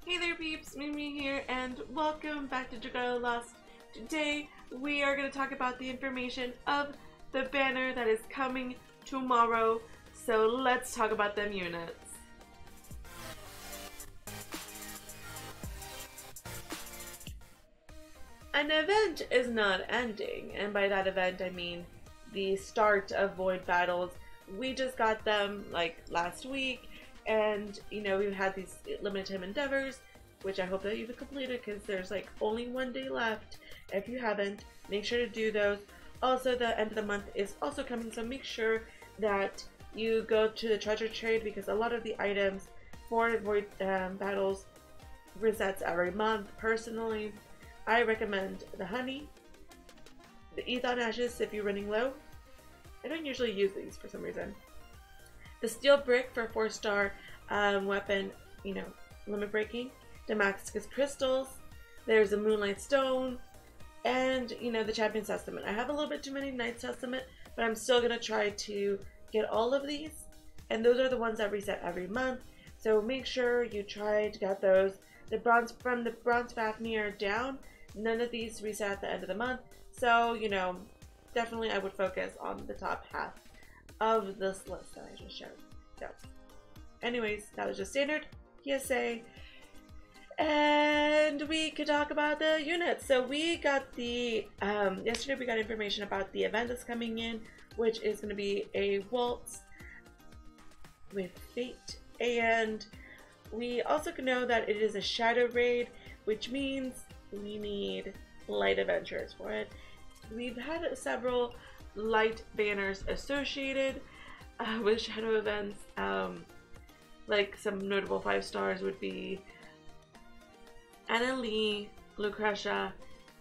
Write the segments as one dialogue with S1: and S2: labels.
S1: Hey there peeps, mewmew here, and welcome back to Dragalia Lost. Today we are going to talk about the information of the banner that is coming tomorrow, so let's talk about them units. An event is not ending, and by that event I mean the start of void battles. We just got them like last week, and we've had these limited time endeavors, which I hope that you've completed because there's like only one day left. If you haven't, make sure to do those. Also, the end of the month is also coming, so make sure that you go to the treasure trade because a lot of the items for void battles resets every month. Personally, I recommend the honey, the ethon ashes if you're running low. I don't usually use these for some reason. The steel brick for 4-star weapon, limit breaking. Damascus crystals. There's a moonlight stone, and the Champion's Testament. I have a little bit too many Knight's Testament, but I'm still gonna try to get all of these, and those are the ones that reset every month. So make sure you try to get those. The bronze from the bronze Fafnir down, none of these reset at the end of the month. So definitely I would focus on the top half of this list that I just showed. So anyways, that was just standard PSA. And we could talk about the units. So we got the yesterday we got information about the event that's coming in, which is going to be a waltz with fate, and we also know that it is a shadow raid, which means we need light adventurers for it. We've had several light banners associated with shadow events. Like some notable 5 stars would be Anna Lee, Lucretia,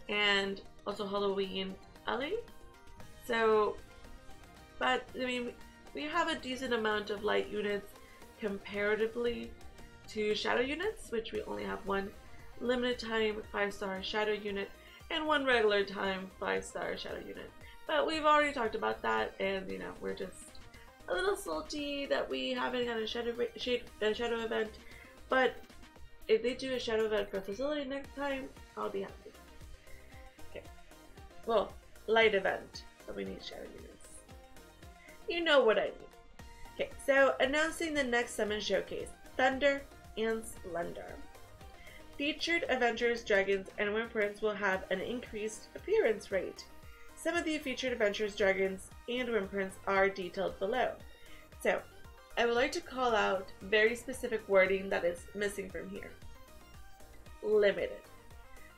S1: and also Halloween Ellie. So, but I mean, we have a decent amount of light units comparatively to shadow units, which we only have one limited time 5-star shadow unit and one regular time 5-star shadow unit. But we've already talked about that, and we're just a little salty that we haven't got a shadow event. But if they do a shadow event for facility next time, I'll be happy. Okay. Well, light event, but we need shadow units. You know what I mean. Okay, so announcing the next summon showcase, Thunder and Splendor. Featured adventurers, dragons, and whimperants will have an increased appearance rate. Some of the featured adventurers, dragons, and whimperants are detailed below. So, I would like to call out very specific wording that is missing from here. Limited.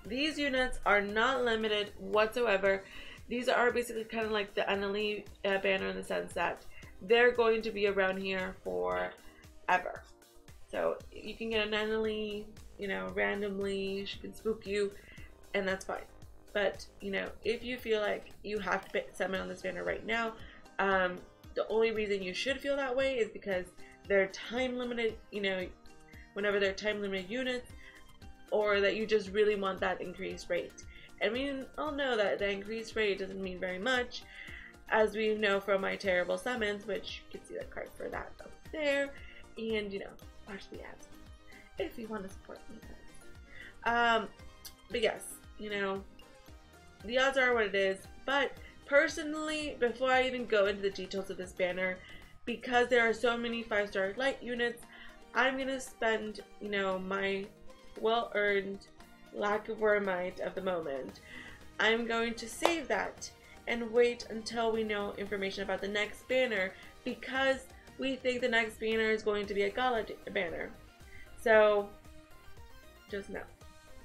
S1: These units are not limited whatsoever. These are basically kind of like the Annalie banner in the sense that they're going to be around here forever. So you can get an Annalie, randomly, she can spook you, and that's fine. But, if you feel like you have to summon on this banner right now, the only reason you should feel that way is because they're time limited, whenever they're time limited units, or that you just really want that increased rate. And we all know that the increased rate doesn't mean very much, as we know from my terrible summons, which you can see the card for that up there, and watch the ads if you want to support me, guys. But yes, the odds are what it is. But personally, before I even go into the details of this banner, because there are so many 5-star light units, I'm gonna spend, my well-earned lack of wormite of the moment. I'm going to save that and wait until we know information about the next banner, because we think the next banner is going to be a Gala banner. So, just know.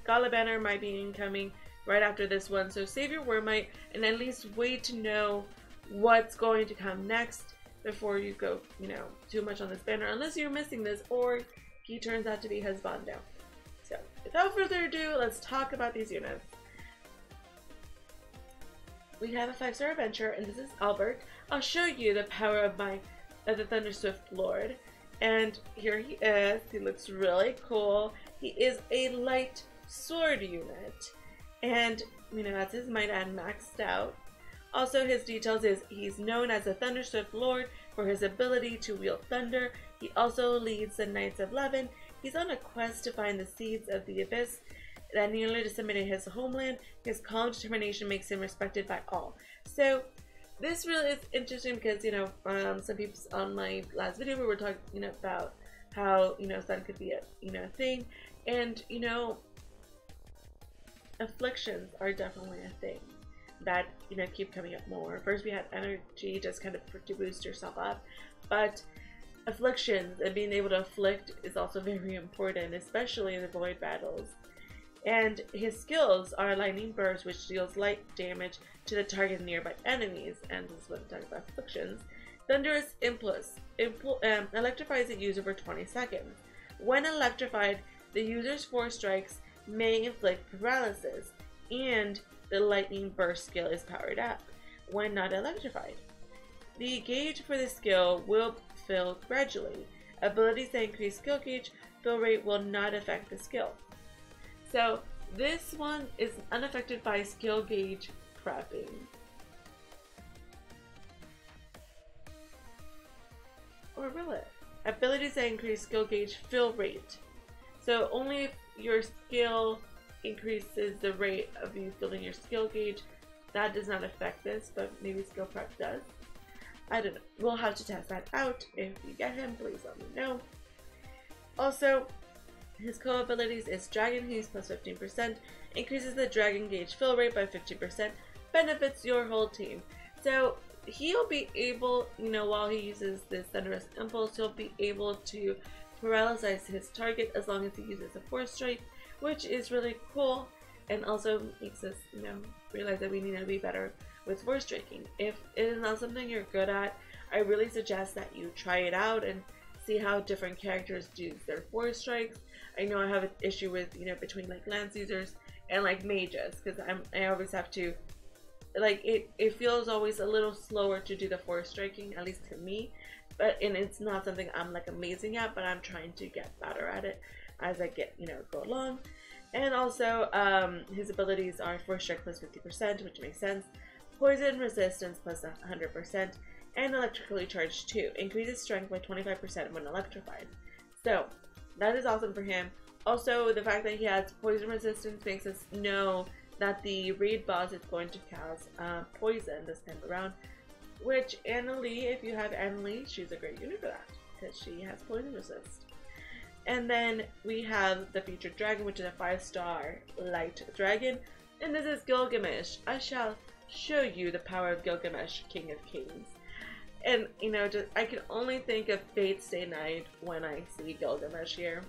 S1: Gala banner might be incoming right after this one, so save your wormite and at least wait to know what's going to come next before you go, too much on this banner, unless you're missing this or he turns out to be husbando. So, without further ado, let's talk about these units. We have a 5-star adventurer, and this is Albert. I'll show you the power of the Thunder Swift Lord, and here he is. He looks really cool. He is a light sword unit, and that's his might and maxed out. Also, his details is he's known as the Thunder Swift Lord for his ability to wield thunder. He also leads the Knights of Levin He's on a quest to find the seeds of the abyss that nearly disseminated his homeland. His calm determination makes him respected by all. So this really is interesting because, you know, some people on my last video we were talking, you know, about how, you know, sun could be a, you know, thing, and, you know, afflictions are definitely a thing that, you know, keep coming up more. First we had energy just kind of to boost yourself up, but afflictions and being able to afflict is also very important, especially in the void battles. And his skills are lightning burst, which deals light damage to the target and nearby enemies, and this is what I'm talking about afflictions. Thunderous impulse electrifies the user for 20 seconds. When electrified, the user's 4 strikes may inflict paralysis, and the lightning burst skill is powered up when not electrified. The gauge for the skill will fill gradually. Abilities that increase skill gauge fill rate will not affect the skill. So this one is unaffected by skill gauge prepping. Or will it? Abilities that increase skill gauge fill rate. So only if your skill increases the rate of you filling your skill gauge, that does not affect this, but maybe skill prep does. I don't know. We'll have to test that out. If you get him, please let me know. Also, his co-abilities is Dragon Haste plus 15%, increases the Dragon Gauge fill rate by 15%, benefits your whole team. So he'll be able, you know, while he uses this Thunderous Impulse, he'll be able to paralyze his target as long as he uses a Force Strike, which is really cool, and also makes us, you know, realize that we need to be better with Force Striking. If it is not something you're good at, I really suggest that you try it out and see how different characters do their Force Strikes. I know I have an issue with, you know, between like lance users and like mages, because I always have to, like, it feels always a little slower to do the Force Striking, at least to me, and it's not something I'm like amazing at, but I'm trying to get better at it as I get, you know, go along. And also his abilities are Force Strike plus 50%, which makes sense, Poison Resistance plus 100%, and Electrically Charged 2, increases strength by 25% when electrified. So that is awesome for him. Also, the fact that he has Poison Resistance makes us know that the raid boss is going to cast poison this time around, which Annalie, if you have Annalie, she's a great unit for that, because she has Poison Resist. And then we have the featured dragon, which is a 5-star light dragon, and this is Gilgamesh. I shall show you the power of Gilgamesh, King of Kings. And, you know, just I can only think of Fate's Day Night when I see Gilgamesh here.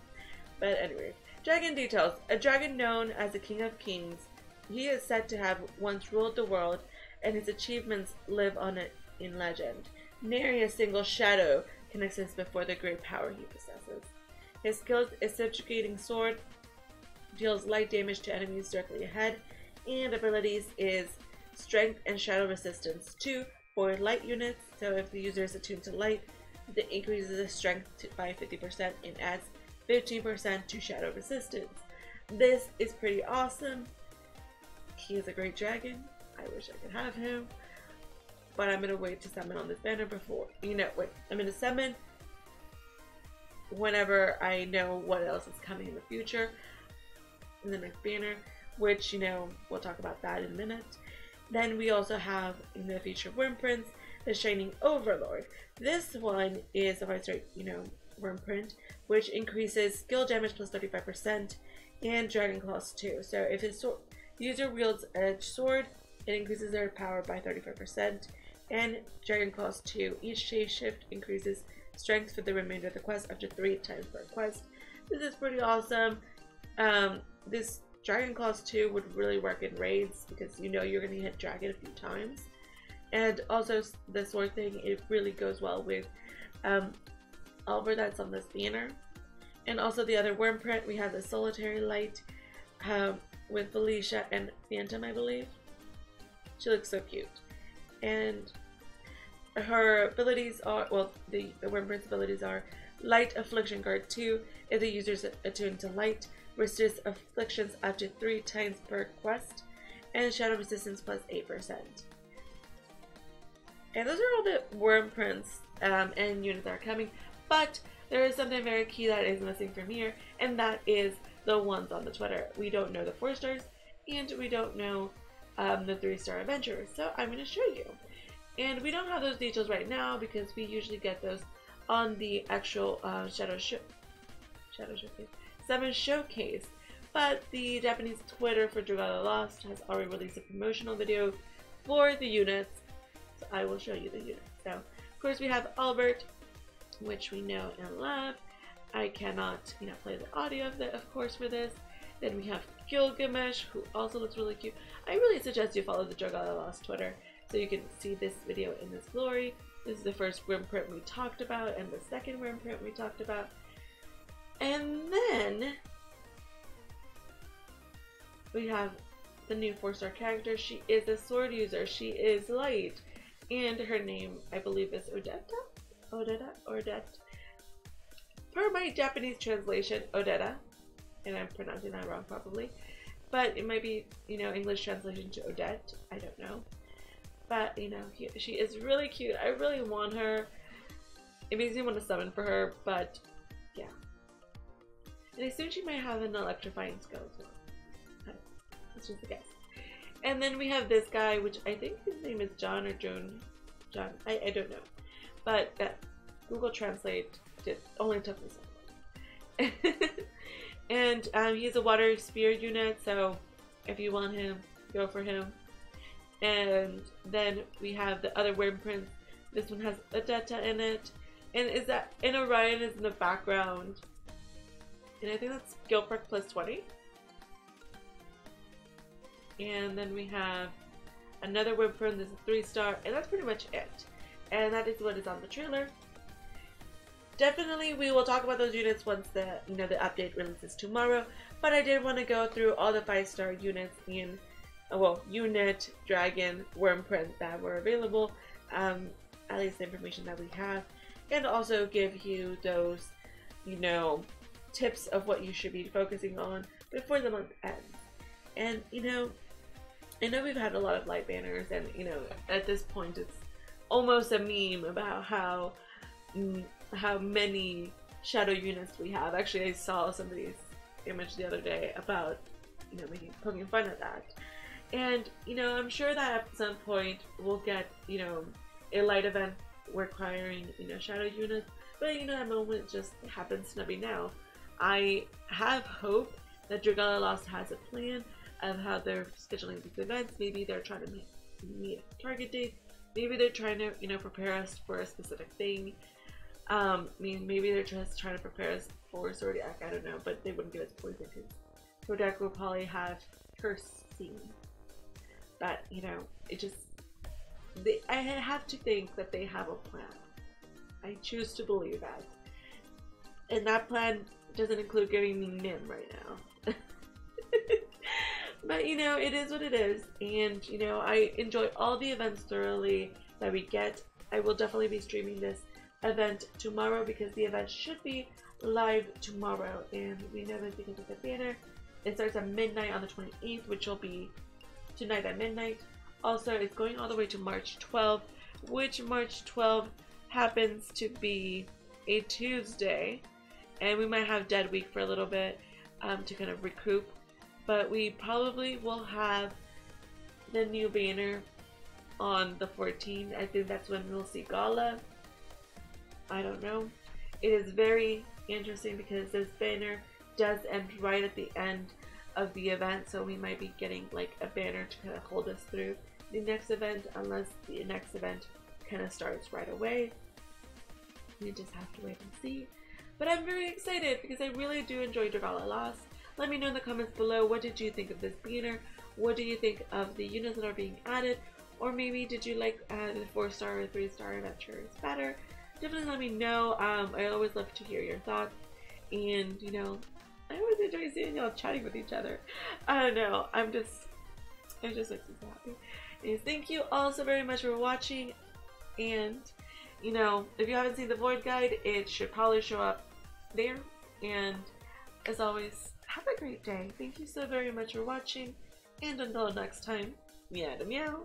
S1: But anyway, dragon details. A dragon known as the King of Kings. He is said to have once ruled the world, and his achievements live on it in legend. Nary a single shadow can exist before the great power he possesses. His skills is Subjugating Sword, deals light damage to enemies directly ahead, and abilities is Strength and Shadow Resistance 2 for light units. So if the user is attuned to light, it increases the strength by 50% and adds 15% to shadow resistance. This is pretty awesome. He is a great dragon. I wish I could have him, but I'm gonna wait to summon on this banner before, you know, wait, I'm gonna summon whenever I know what else is coming in the future in the next banner, which, you know, we'll talk about that in a minute. Then we also have in the feature Worm Prince, the Shining Overlord. This one is a 5-star, you know, Worm Print, which increases skill damage plus 35% and Dragon Claws 2. So if his user wields a sword, it increases their power by 35%, and Dragon Claws 2. Each shape shift increases strength for the remainder of the quest up to 3 times per quest. This is pretty awesome. This Dragon Claws 2 would really work in raids because you know you're going to hit dragon a few times. And also the sword thing, it really goes well with Oliver that's on this banner. And also the other Worm Print, we have the Solitary Light with Felicia and Phantom, I believe. She looks so cute. And her abilities are, well, the Worm Print's abilities are Light Affliction Guard 2. If the user is attuned to light, resists afflictions up to 3 times per quest, and Shadow Resistance plus 8%. And those are all the Worm Prints and units that are coming, but there is something very key that is missing from here, and that is the ones on the Twitter. We don't know the 4 stars, and we don't know the 3-star adventurers, so I'm going to show you. And we don't have those details right now because we usually get those on the actual Shadow Showcase, 7 Showcase. But the Japanese Twitter for Dragalia Lost has already released a promotional video for the units, so I will show you the units. So, of course, we have Albert, which we know and love. I cannot, play the audio of course, for this. Then we have Gilgamesh, who also looks really cute. I really suggest you follow the Dragalia Lost Twitter so you can see this video in its glory. This is the first worm print we talked about, and the second worm print we talked about. And then we have the new 4-star character. She is a sword user. She is light. And her name, I believe, is Odetta? Odetta? Per my Japanese translation, Odetta. And I'm pronouncing that wrong probably. But it might be, English translation to Odette. I don't know. But, she is really cute. I really want her. It makes me want to summon for her, but yeah. And I assume she might have an electrifying skill as well. That's just a guess. And then we have this guy, which I think his name is John or Joan. John. I don't know. But Google Translate only took me so long. And he's a water spear unit, so if you want him, go for him. And then we have the other worm prints. This one has odetta in it. And Orion is in the background. And I think that's Gilbert plus 20. And then we have another worm print. This is a 3-star, and that's pretty much it. And that is what is on the trailer. Definitely we will talk about those units once the the update releases tomorrow. But I did want to go through all the 5-star units in unit, dragon, worm print that were available, at least the information that we have, and also give you those, tips of what you should be focusing on before the month ends. And, I know we've had a lot of light banners, and, at this point it's almost a meme about how many shadow units we have. Actually, I saw somebody's image the other day about, poking fun at that. And, I'm sure that at some point we'll get, a light event requiring, shadow units. But, that moment just happens to be now. I have hope that Dragalia Lost has a plan of how they're scheduling these events. Maybe they're trying to meet a target date. Maybe they're trying to, prepare us for a specific thing. Maybe they're just trying to prepare us for Zodiac. I don't know, but they wouldn't give us poison because Zodiac will probably have cursing. But, I have to think that they have a plan. I choose to believe that. And that plan doesn't include giving me Nim right now. But, it is what it is. And, I enjoy all the events thoroughly that we get. I will definitely be streaming this event tomorrow because the event should be live tomorrow. And we know this because of the banner. It starts at midnight on the 28th, which will be tonight at midnight. Also, it's going all the way to March 12th, which March 12th happens to be a Tuesday. And we might have Dead Week for a little bit to kind of recoup. But we probably will have the new banner on the 14th. I think that's when we'll see Gala. I don't know. It is very interesting because this banner does end right at the end of the event. So we might be getting like a banner to kind of hold us through the next event, unless the next event kind of starts right away. We just have to wait and see. But I'm very excited because I really do enjoy Dragalia Lost. Let me know in the comments below, what did you think of this banner? What do you think of the units that are being added? Or maybe did you like the 4-star or 3-star adventures better? Definitely let me know. I always love to hear your thoughts. And, I always enjoy seeing y'all chatting with each other. I don't know. It just makes me so happy. Anyways, thank you all so very much for watching. And, if you haven't seen the Void Guide, it should probably show up there. And, as always, have a great day. Thank you so very much for watching. And until next time, meow to meow.